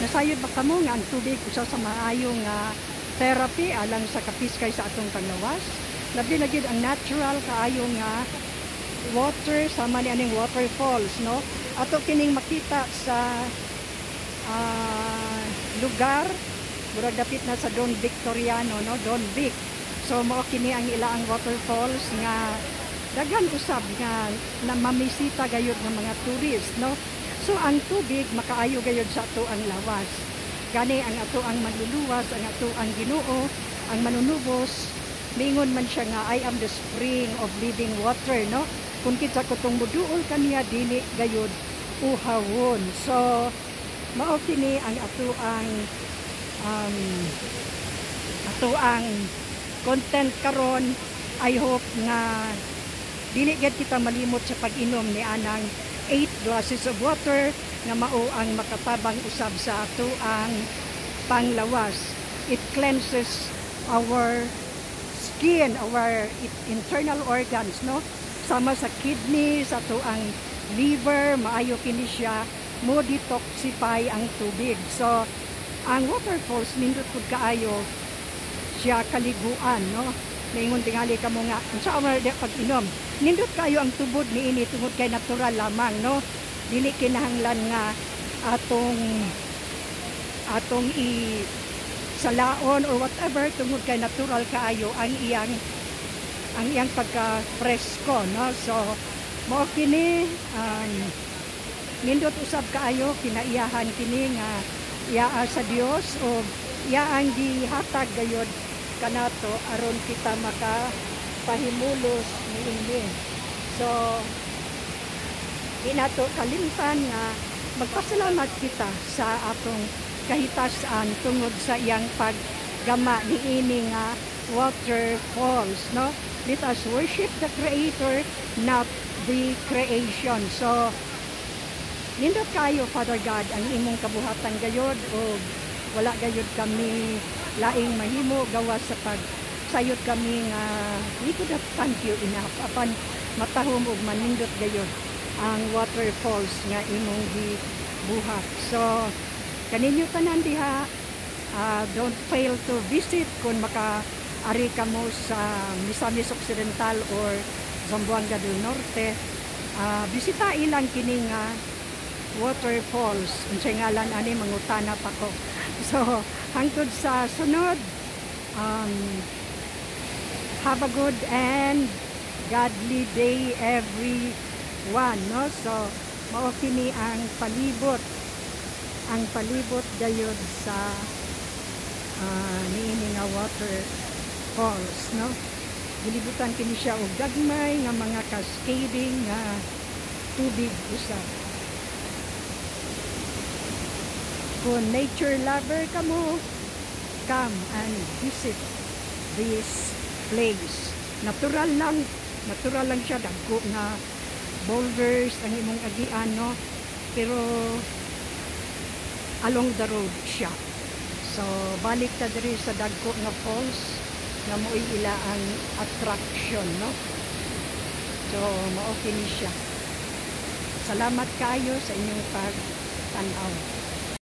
Nasayod ba kamo nga ang tubig usa sa maayo nga therapy alang sa kapiskay sa atong panglawas? Labi na gyud ang natural kaayo nga water sama ni aning waterfalls, no? Ato kining makita sa lugar murag dapit na sa Don Victoriano, no? Don Vic. So mao kini ang ilaang waterfalls nga daghan usab nga na mamisita gayud ng mga tourist, no? So ang tubig makaayo gayud sa ato ang lawas. Gani ang ato ang manluluwas, ang ato ang Ginoo, ang manunubos, mingon man siya nga I am the spring of living water, no? Kung kita ko tong muduol kaniya dili gayud uhawon. So mao kini ang ato ang content karon. I hope nga dili gid kita malimot sa pag-inom ni anang 8 glasses of water nga mao ang makatabang usab sa ato ang panglawas. It cleanses our skin, our internal organs, no? Sama sa kidneys, ato ang liver, maayo kini siya mo detoxify ang tubig. So ang waterfalls nindot pud kaayo siya kaliguan, no? Maingon tingali kamo nga unsa man pag-inom. Nindot kayo ang tubod niini tungod kay natural lamang, no? Dili kinahanglan nga atong salaon or whatever tungod kay natural kaayo ang iyang pagka-presko, no? So mao kini nindot usab kaayo kinaiyahan kini nga iyaa sa Dios o iyaang gihatag gayud kanato aron kita makapahimulos niini. So di nato kalimtan nga magpasalamat kita sa atong kahitasan tungod sa iyang paggama niini nga waterfalls, no? Let us worship the Creator, not the creation. So nindot kayo, Father God, ang imong kabuhatan gayod o wala gayod kami laing mahimo gawas sa pagsayod kami nga we could have thank you enough apan matahom og manindot gayod ang waterfalls nga imong gibuhat. So kaninyo tanan diha, don't fail to visit kung makaari ka mo sa Misamis Occidental or Zamboanga del Norte. Bisita ilang kini nga waterfalls. Unsay ngalan ani mangutana pa ko. So hangtod sa sunod, have a good and godly day everyone, no? So mao kini ang palibot gayud sa niini nga waterfalls, no? Gilibutan kini siya og gagmay nga mga cascading nga tubig usab. Kung nature lover ka mo, come and visit this place. Natural lang siya, dagko nga boulders ang imong agian, no? Pero along the road siya. So balik ta diri sa dagko nga falls nga mo'y ila ang attraction, no? So mao kini siya. Salamat kayo sa inyong pagtanaw.